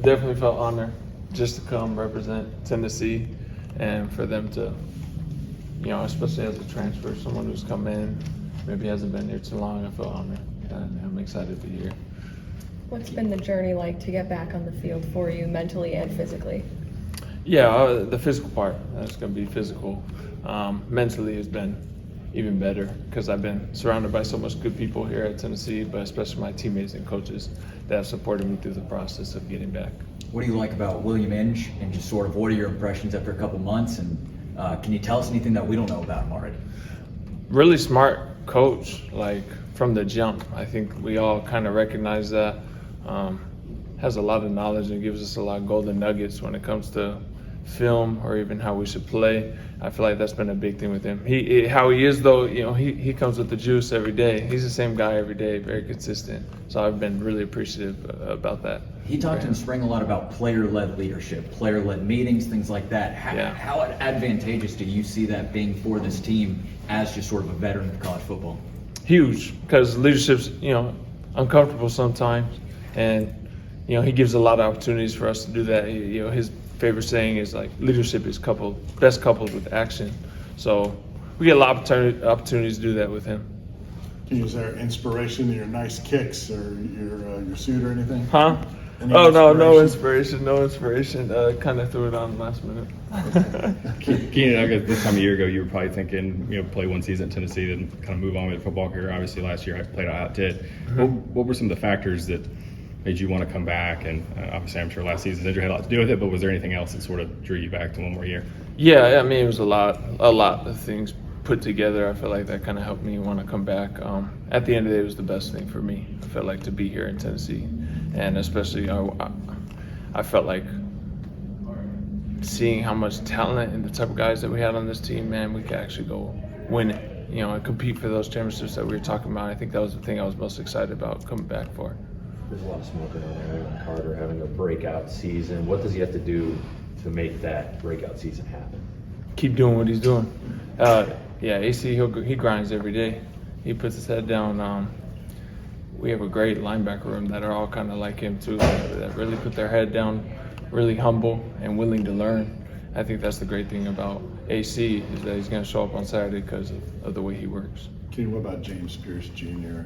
definitely felt honored just to come represent Tennessee, and for them to, especially as a transfer, someone who's come in, maybe hasn't been here too long, I feel honored, and I'm excited to be here. What's been the journey like to get back on the field for you, mentally and physically? Yeah, the physical part, that's going to be physical. Mentally has been even better because I've been surrounded by so much good people here at Tennessee, but especially my teammates and coaches that have supported me through the process of getting back. What do you like about William Inge, and just sort of what are your impressions after a couple months? And can you tell us anything that we don't know about him already? Really smart coach, like from the jump. I think we all kind of recognize that. Has a lot of knowledge and gives us a lot of golden nuggets when it comes to film or even how we should play. I feel like that's been a big thing with him. How he is though, he comes with the juice every day. He's the same guy every day, very consistent. So I've been really appreciative about that. He talked in the spring a lot about player-led leadership, player-led meetings, things like that. How advantageous do you see that being for this team as just sort of a veteran of college football? Huge, because leadership's, uncomfortable sometimes. And, he gives a lot of opportunities for us to do that. His favorite saying is like, leadership is best coupled with action. So we get a lot of opportunities to do that with him. Is there inspiration in your nice kicks or your suit or anything? Huh? No inspiration. Kind of threw it on last minute. Keenan, I guess this time a year ago, you were probably thinking, play one season at Tennessee, then kind of move on with your football career. Obviously, last year I played out how it did. What were some of the factors that made you want to come back? And obviously, I'm sure last season's injury had a lot to do with it, but was there anything else that sort of drew you back to one more year? Yeah, I mean, it was a lot of things put together. I feel like that kind of helped me want to come back. At the end of the day, it was the best thing for me. I felt like to be here in Tennessee, and especially I felt like seeing how much talent and the type of guys that we had on this team, man, we could actually go win it, and compete for those championships that we were talking about. I think that was the thing I was most excited about coming back for. There's a lot of smoking on Aaron Carter having a breakout season. What does he have to do to make that breakout season happen? Keep doing what he's doing. AC, he grinds every day. He puts his head down. We have a great linebacker room that are all kind of like him too, that really put their head down, really humble and willing to learn. I think that's the great thing about AC, is that he's going to show up on Saturday because of the way he works. Kenny, what about James Pierce Jr.?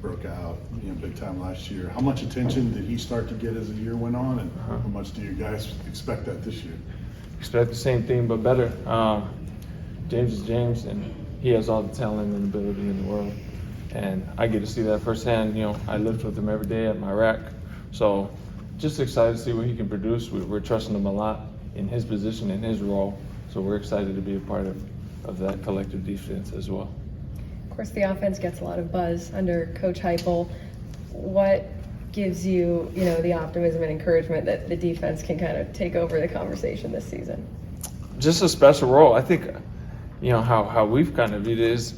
Broke out, big time last year. How much attention did he start to get as the year went on, and how much do you guys expect that this year? Expect the same thing, but better. James is James, and he has all the talent and ability in the world. And I get to see that firsthand. I lived with him every day at my rack. So just excited to see what he can produce. We're trusting him a lot in his position, in his role. So we're excited to be a part of that collective defense as well. Of course, the offense gets a lot of buzz under Coach Heupel. What gives you, the optimism and encouragement that the defense can kind of take over the conversation this season? Just a special role. I think, how we've kind of viewed it is,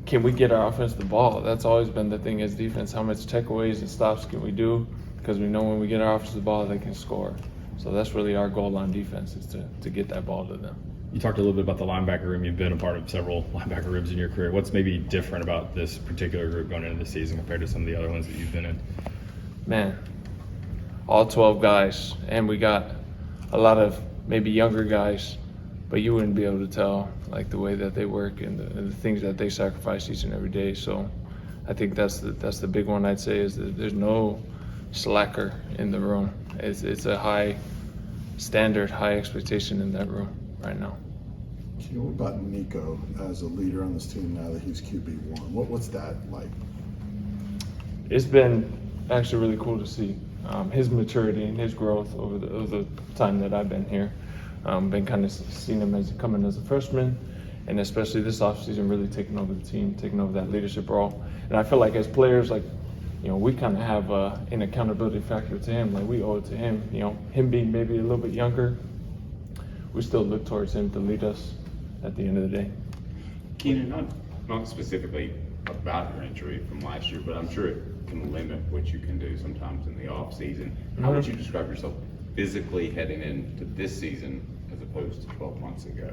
can we get our offense the ball? That's always been the thing as defense. How much takeaways and stops can we do? Because we know when we get our offense the ball, they can score. So that's really our goal on defense, is to get that ball to them. You talked a little bit about the linebacker room. You've been a part of several linebacker rooms in your career. What's maybe different about this particular group going into the season compared to some of the other ones that you've been in? Man, all 12 guys, and we got a lot of maybe younger guys, but you wouldn't be able to tell like the way that they work and the things that they sacrifice each and every day. So I think that's the big one I'd say, is that there's no slacker in the room. It's a high standard, high expectation in that room right now. What about Nico as a leader on this team now that he's QB1? What's that like? It's been actually really cool to see his maturity and his growth over the time that I've been here. Been kind of seeing him as coming as a freshman, and especially this offseason really taking over the team, taking over that leadership role. And I feel like as players, like, we kind of have an accountability factor to him. Like, we owe it to him. Him being maybe a little bit younger, we still look towards him to lead us at the end of the day. Keenan, not specifically about your injury from last year, but I'm sure it can limit what you can do sometimes in the off season. How would you describe yourself physically heading into this season as opposed to 12 months ago?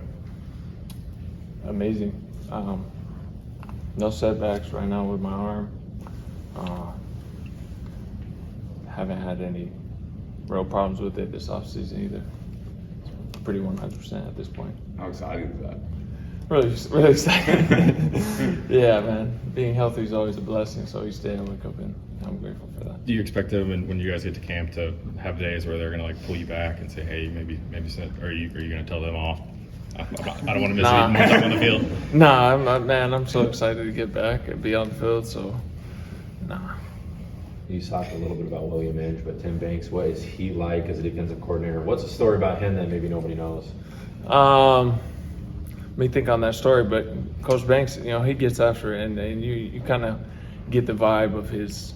Amazing. No setbacks right now with my arm. Haven't had any real problems with it this offseason either. So pretty 100% at this point. How exciting is that? Really excited. Yeah, man. Being healthy is always a blessing. So each day I wake up and I'm grateful for that. Do you expect them when you guys get to camp to have days where they're going to like pull you back and say, hey, maybe sit, or are you going to tell them off? I don't want to miss any more time on the field. Nah, I'm so excited to get back and be on the field. So, nah. You talked a little bit about William Inge, but Tim Banks, what is he like as a defensive coordinator? What's the story about him that maybe nobody knows? Let me think on that story, but Coach Banks, he gets after it, and you kind of get the vibe of his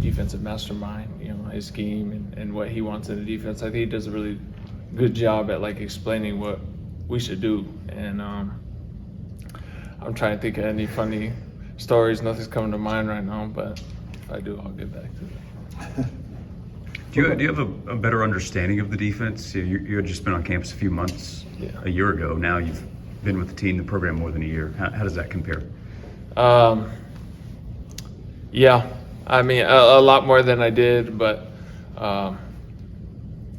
defensive mastermind, his scheme and what he wants in the defense. I think he does a really good job at like explaining what we should do, and I'm trying to think of any funny stories. Nothing's coming to mind right now, but if I do, I'll get back to it. Do you have a better understanding of the defense? You had just been on campus a few months, a year ago. Now you've been with the team, the program, more than a year. How does that compare? Yeah, I mean a lot more than I did, but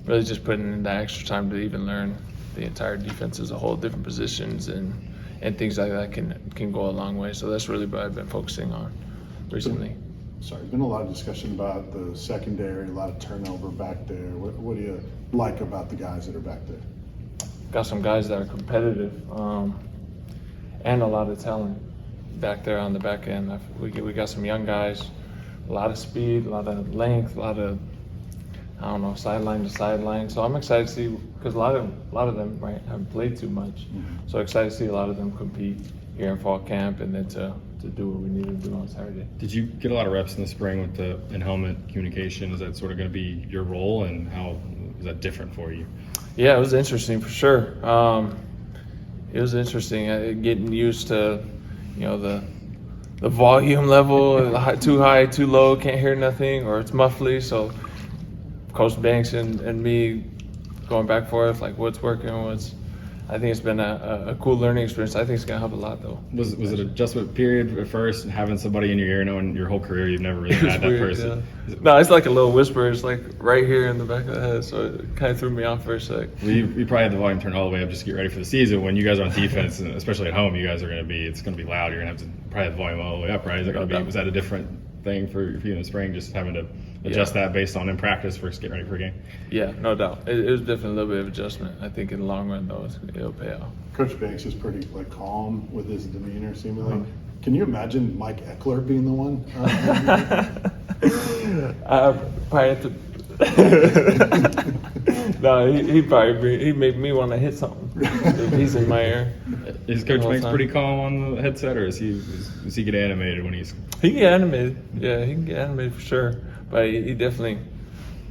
really just putting in that extra time to even learn the entire defense as a whole, different positions and things like that can go a long way. So that's really what I've been focusing on recently. Sorry, been a lot of discussion about the secondary, a lot of turnover back there. What do you like about the guys that are back there? Got some guys that are competitive and a lot of talent back there on the back end. We got some young guys, a lot of speed, a lot of length, a lot of sideline to sideline. So I'm excited to see, because a lot of them haven't played too much. Mm-hmm. So excited to see a lot of them compete here in fall camp and then to do what we need to do on Saturday. Did you get a lot of reps in the spring with the in-helmet communication? Is that sort of going to be your role, and how is that different for you? Yeah, it was interesting for sure. It was interesting getting used to, the volume level, too high, too low, can't hear nothing, or it's muffly. So Coach Banks and me going back and forth, like what's working, I think it's been a cool learning experience. I think it's gonna help a lot though. Was it an adjustment period at first, and having somebody in your ear, knowing your whole career you've never really had that weird, person? Yeah. No, it's like a little whisper. It's like right here in the back of the head, so it kind of threw me off for a sec. Well, you probably had the volume turned all the way up just to get ready for the season. When you guys are on defense, and especially at home, it's going to be loud. You're going to have to probably have the volume all the way up, right? Was that a different thing for you in the spring, just having to adjust that based on in practice for getting ready for a game? Yeah, no doubt. It was definitely a little bit of adjustment. I think in the long run though, it'll pay off. Coach Banks is pretty calm with his demeanor, seemingly. Can you imagine Mike Eckler being the one? Probably have to. No, he'd make me want to hit something if he's in my ear. Is Coach Banks pretty calm on the headset, or does he get animated when he's? He can get animated. Yeah, he can get animated for sure. But he definitely,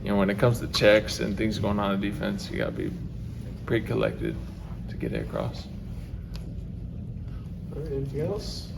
when it comes to checks and things going on in defense, you got to be pretty collected to get it across. All right, anything else?